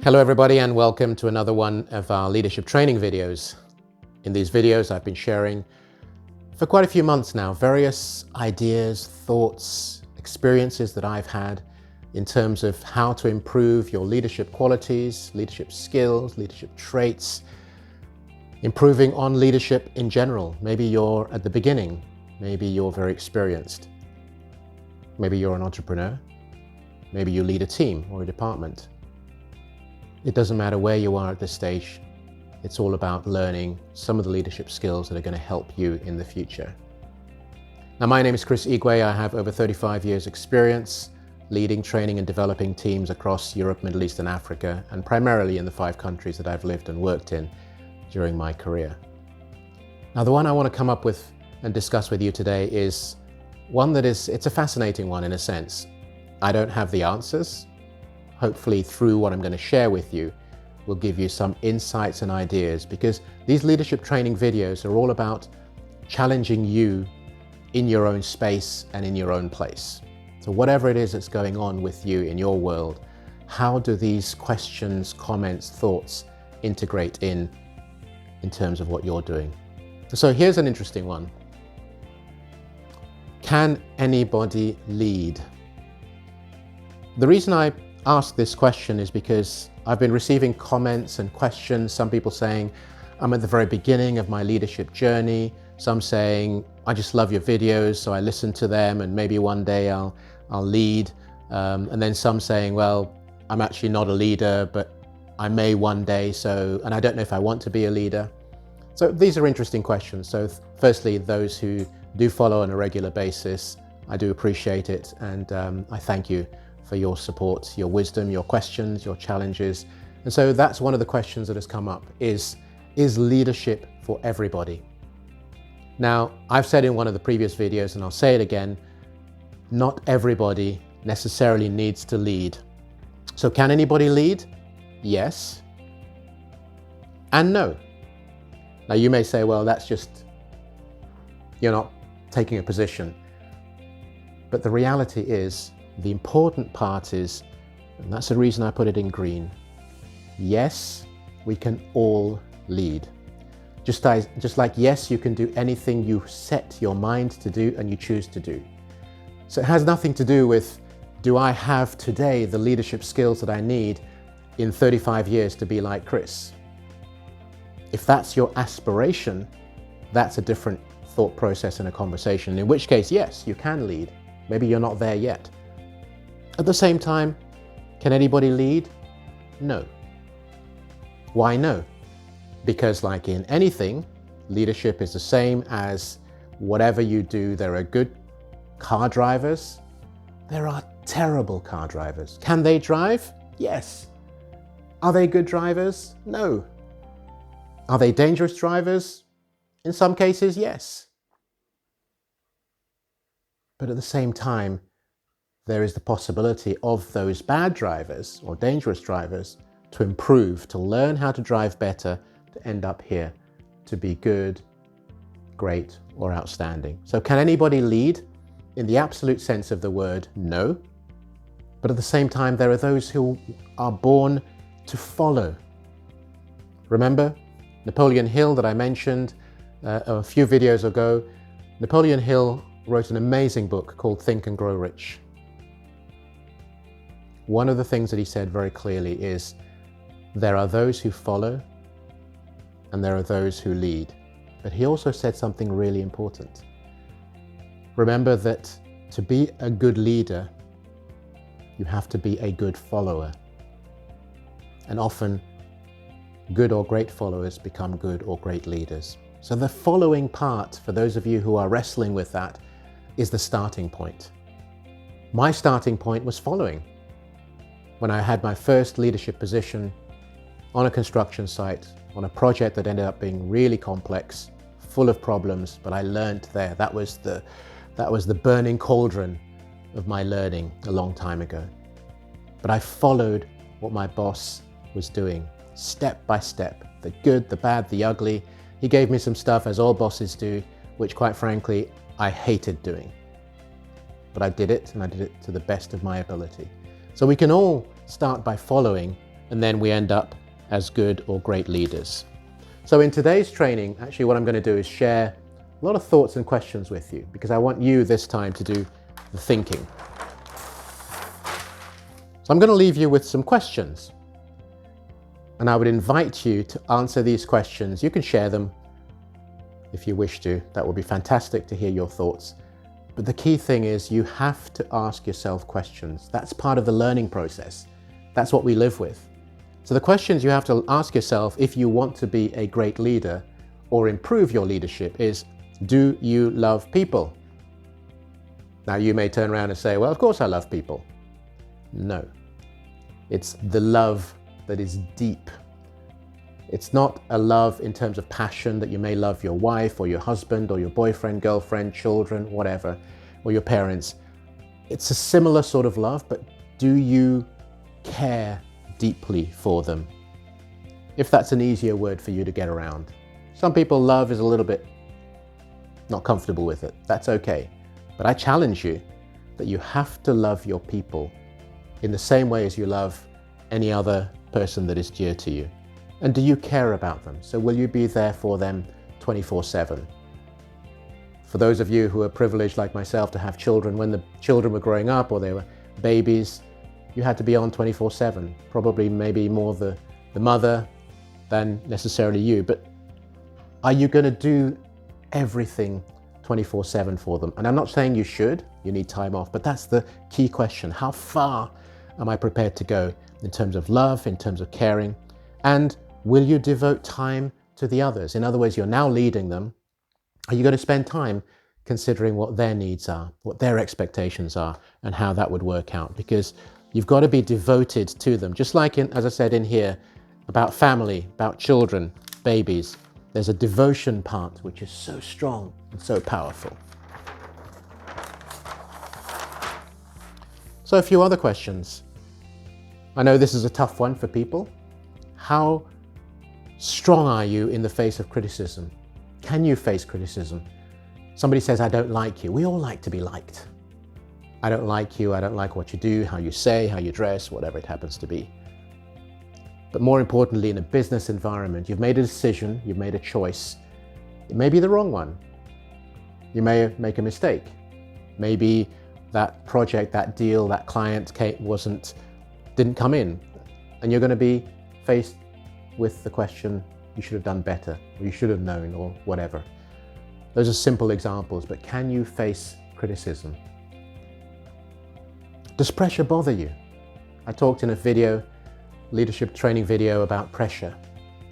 Hello everybody, and welcome to another one of our leadership training videos. In these videos I've been sharing for quite a few months now various ideas, thoughts, experiences that I've had in terms of how to improve your leadership qualities, leadership skills, leadership traits, improving on leadership in general. Maybe you're at the beginning, maybe you're very experienced, maybe you're an entrepreneur, maybe you lead a team or a department. It doesn't matter where you are at this stage. It's all about learning some of the leadership skills that are going to help you in the future. Now, my name is Chris Igwe. I have over 35 years experience leading, training and developing teams across Europe, Middle East and Africa, and primarily in the 5 countries that I've lived and worked in during my career. Now, the one I want to come up with and discuss with you today is one that it's a fascinating one in a sense. I don't have the answers. Hopefully through what I'm going to share with you will give you some insights and ideas, because these leadership training videos are all about challenging you in your own space and in your own place. So whatever it is that's going on with you in your world, how do these questions, comments, thoughts integrate in terms of what you're doing? So here's an interesting one. Can anybody lead? The reason I ask this question is because I've been receiving comments and questions, some people saying I'm at the very beginning of my leadership journey, some saying I just love your videos so I listen to them and maybe one day I'll lead, and then some saying, well, I'm actually not a leader but I may one day, and I don't know if I want to be a leader. So these are interesting questions. So firstly, those who do follow on a regular basis, I do appreciate it, and I thank you for your support, your wisdom, your questions, your challenges. And so that's one of the questions that has come up is leadership for everybody? Now, I've said in one of the previous videos, and I'll say it again, not everybody necessarily needs to lead. So can anybody lead? Yes and no. Now you may say, well, that's just, you're not taking a position. But the reality is, the important part is, and that's the reason I put it in green, yes, we can all lead. Just like yes, you can do anything you set your mind to do and you choose to do. So it has nothing to do with, do I have today the leadership skills that I need in 35 years to be like Chris? If that's your aspiration, that's a different thought process and a conversation, in which case, yes, you can lead. Maybe you're not there yet. At the same time, can anybody lead? No. Why no? Because like in anything, leadership is the same as whatever you do. There are good car drivers. There are terrible car drivers. Can they drive? Yes. Are they good drivers? No. Are they dangerous drivers? In some cases, yes. But at the same time, there is the possibility of those bad drivers or dangerous drivers to improve, to learn how to drive better, to end up here, to be good, great, or outstanding. So can anybody lead? In the absolute sense of the word, no. But at the same time, there are those who are born to follow. Remember Napoleon Hill that I mentioned a few videos ago? Napoleon Hill wrote an amazing book called Think and Grow Rich. One of the things that he said very clearly is, there are those who follow and there are those who lead. But he also said something really important. Remember that to be a good leader, you have to be a good follower. And often, good or great followers become good or great leaders. So the following part, for those of you who are wrestling with that, is the starting point. My starting point was following. When I had my first leadership position on a construction site, on a project that ended up being really complex, full of problems, but I learned there. That was the burning cauldron of my learning a long time ago. But I followed what my boss was doing, step by step, the good, the bad, the ugly. He gave me some stuff, as all bosses do, which quite frankly, I hated doing. But I did it, and I did it to the best of my ability. So we can all start by following, and then we end up as good or great leaders. So in today's training, actually what I'm going to do is share a lot of thoughts and questions with you, because I want you this time to do the thinking. So I'm going to leave you with some questions, and I would invite you to answer these questions. You can share them if you wish to. That would be fantastic to hear your thoughts. But the key thing is you have to ask yourself questions. That's part of the learning process. That's what we live with. So the questions you have to ask yourself if you want to be a great leader or improve your leadership is, do you love people? Now you may turn around and say, well, of course I love people. No, it's the love that is deep. It's not a love in terms of passion that you may love your wife or your husband or your boyfriend, girlfriend, children, whatever, or your parents. It's a similar sort of love, but do you care deeply for them? If that's an easier word for you to get around. Some people, love is a little bit not comfortable with it. That's okay. But I challenge you that you have to love your people in the same way as you love any other person that is dear to you. And do you care about them? So will you be there for them 24/7? For those of you who are privileged like myself to have children, when the children were growing up or they were babies, you had to be on 24/7, probably maybe more the mother than necessarily you. But are you going to do everything 24/7 for them? And I'm not saying you should, you need time off, but that's the key question. How far am I prepared to go in terms of love, in terms of caring? And will you devote time to the others? In other words, you're now leading them. Are you going to spend time considering what their needs are, what their expectations are, and how that would work out? Because you've got to be devoted to them. Just like, as I said in here, about family, about children, babies, there's a devotion part which is so strong and so powerful. So a few other questions. I know this is a tough one for people. How strong are you in the face of criticism? Can you face criticism? Somebody says, I don't like you. We all like to be liked. I don't like you, I don't like what you do, how you say, how you dress, whatever it happens to be. But more importantly, in a business environment, you've made a decision, you've made a choice. It may be the wrong one. You may make a mistake. Maybe that project, that deal, that client didn't come in, and you're going to be faced with the question, you should have done better, or you should have known, or whatever. Those are simple examples, but can you face criticism? Does pressure bother you? I talked in a video, leadership training video, about pressure.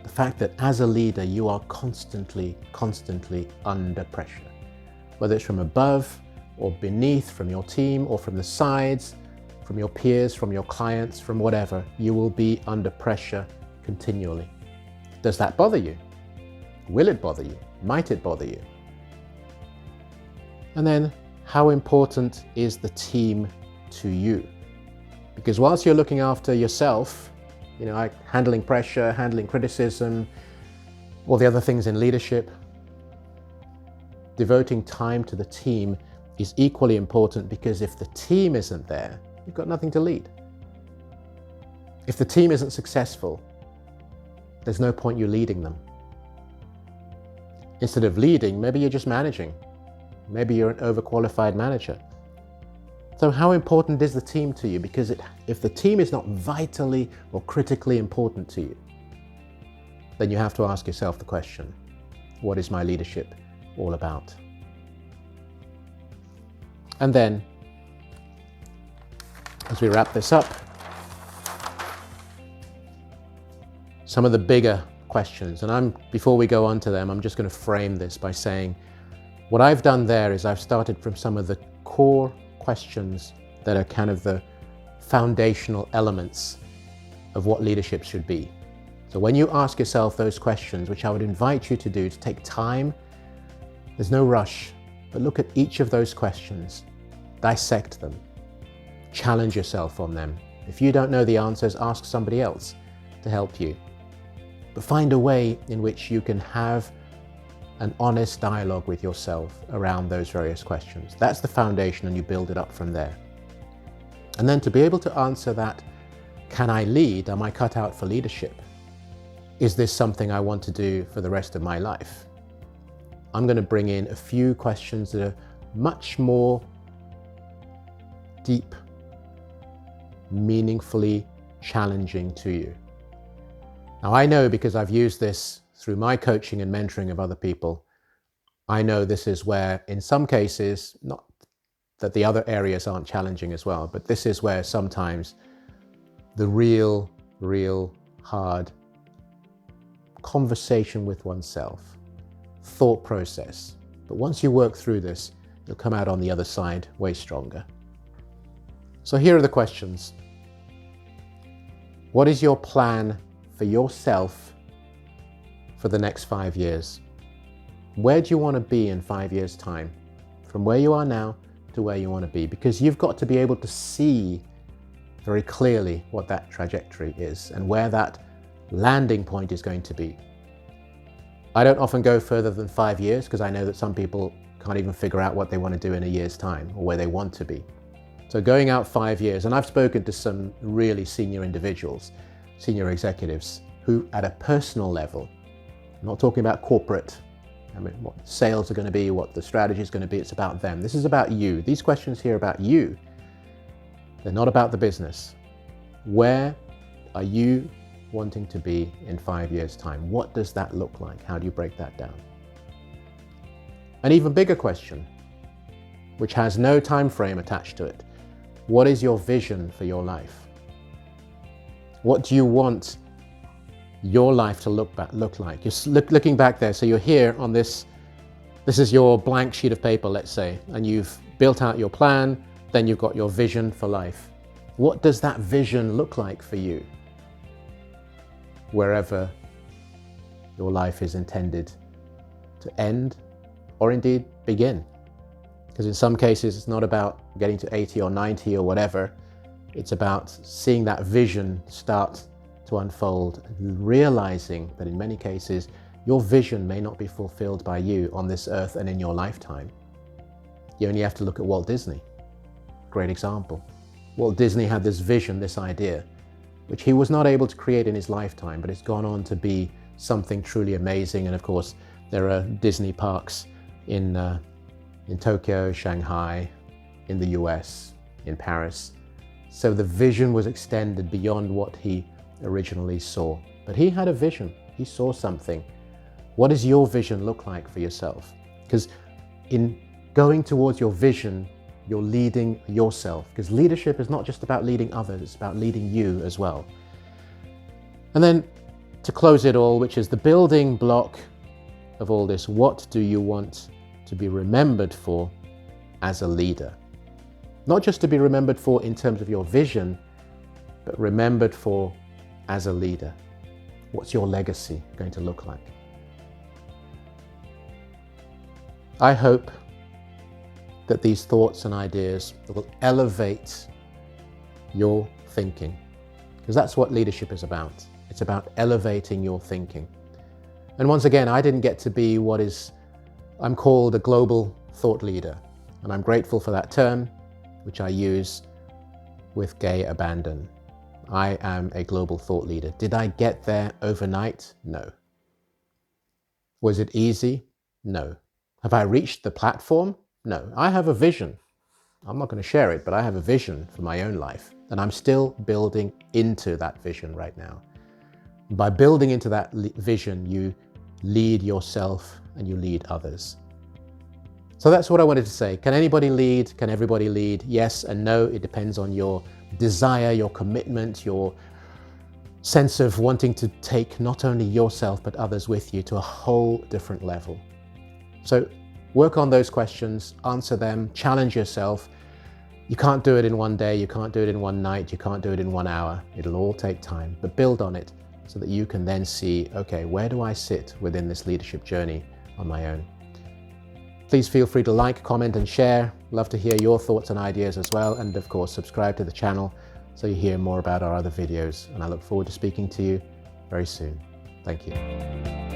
The fact that as a leader, you are constantly under pressure. Whether it's from above or beneath, from your team or from the sides, from your peers, from your clients, from whatever, you will be under pressure continually. Does that bother you? Will it bother you? Might it bother you? And then, how important is the team to you? Because whilst you're looking after yourself, like handling pressure, handling criticism, all the other things in leadership, devoting time to the team is equally important, because if the team isn't there, you've got nothing to lead. If the team isn't successful, there's no point you leading them. Instead of leading, maybe you're just managing. Maybe you're an overqualified manager. So how important is the team to you? Because if the team is not vitally or critically important to you, then you have to ask yourself the question, what is my leadership all about? And then, as we wrap this up, some of the bigger questions, and before we go on to them, I'm just going to frame this by saying, what I've done there is I've started from some of the core questions that are kind of the foundational elements of what leadership should be. So when you ask yourself those questions, which I would invite you to do, to take time, there's no rush, but look at each of those questions, dissect them, challenge yourself on them. If you don't know the answers, ask somebody else to help you. But find a way in which you can have an honest dialogue with yourself around those various questions. That's the foundation, and you build it up from there. And then to be able to answer that Can I lead? Am I cut out for leadership? Is this something I want to do for the rest of my life? I'm going to bring in a few questions that are much more deep, meaningfully challenging to you. Now, I know, because I've used this through my coaching and mentoring of other people, I know this is where, in some cases, not that the other areas aren't challenging as well, but this is where sometimes the real hard conversation with oneself, thought process. But once you work through this, you'll come out on the other side way stronger. So here are the questions. What is your plan for yourself for the next 5 years? Where do you want to be in 5 years' time? From where you are now to where you want to be, because you've got to be able to see very clearly what that trajectory is and where that landing point is going to be. I don't often go further than 5 years because I know that some people can't even figure out what they want to do in a year's time or where they want to be. So going out 5 years, and I've spoken to some really senior individuals, senior executives, who at a personal level, I'm not talking about corporate, I mean what sales are going to be, what the strategy is going to be, it's about them. This is about you. These questions here are about you. They're not about the business. Where are you wanting to be in 5 years' time? What does that look like? How do you break that down? An even bigger question, which has no time frame attached to it. What is your vision for your life? What do you want your life to look like? You're looking back there, so you're here on this is your blank sheet of paper, let's say, and you've built out your plan, then you've got your vision for life. What does that vision look like for you? Wherever your life is intended to end or indeed begin. Because in some cases, it's not about getting to 80 or 90 or whatever. It's about seeing that vision start to unfold and realizing that in many cases, your vision may not be fulfilled by you on this earth and in your lifetime. You only have to look at Walt Disney. Great example. Walt Disney had this vision, this idea, which he was not able to create in his lifetime, but it's gone on to be something truly amazing. And of course, there are Disney parks in Tokyo, Shanghai, in the US, in Paris. So the vision was extended beyond what he originally saw. But he had a vision. He saw something. What does your vision look like for yourself? Because in going towards your vision, you're leading yourself. Because leadership is not just about leading others, it's about leading you as well. And then to close it all, which is the building block of all this, what do you want to be remembered for as a leader? Not just to be remembered for in terms of your vision, but remembered for as a leader. What's your legacy going to look like? I hope that these thoughts and ideas will elevate your thinking, because that's what leadership is about. It's about elevating your thinking. And once again, I didn't get to be I'm called a global thought leader, and I'm grateful for that term, which I use with gay abandon. I am a global thought leader. Did I get there overnight? No. Was it easy? No. Have I reached the platform? No. I have a vision. I'm not going to share it, but I have a vision for my own life, and I'm still building into that vision right now. By building into that vision, you lead yourself and you lead others. So that's what I wanted to say. Can anybody lead? Can everybody lead? Yes and no. It depends on your desire, your commitment, your sense of wanting to take not only yourself but others with you to a whole different level. So work on those questions, answer them, challenge yourself. You can't do it in one day, you can't do it in one night, you can't do it in 1 hour. It'll all take time, but build on it so that you can then see, okay, where do I sit within this leadership journey on my own? Please feel free to like, comment and share. Love to hear your thoughts and ideas as well. And of course, subscribe to the channel so you hear more about our other videos. And I look forward to speaking to you very soon. Thank you.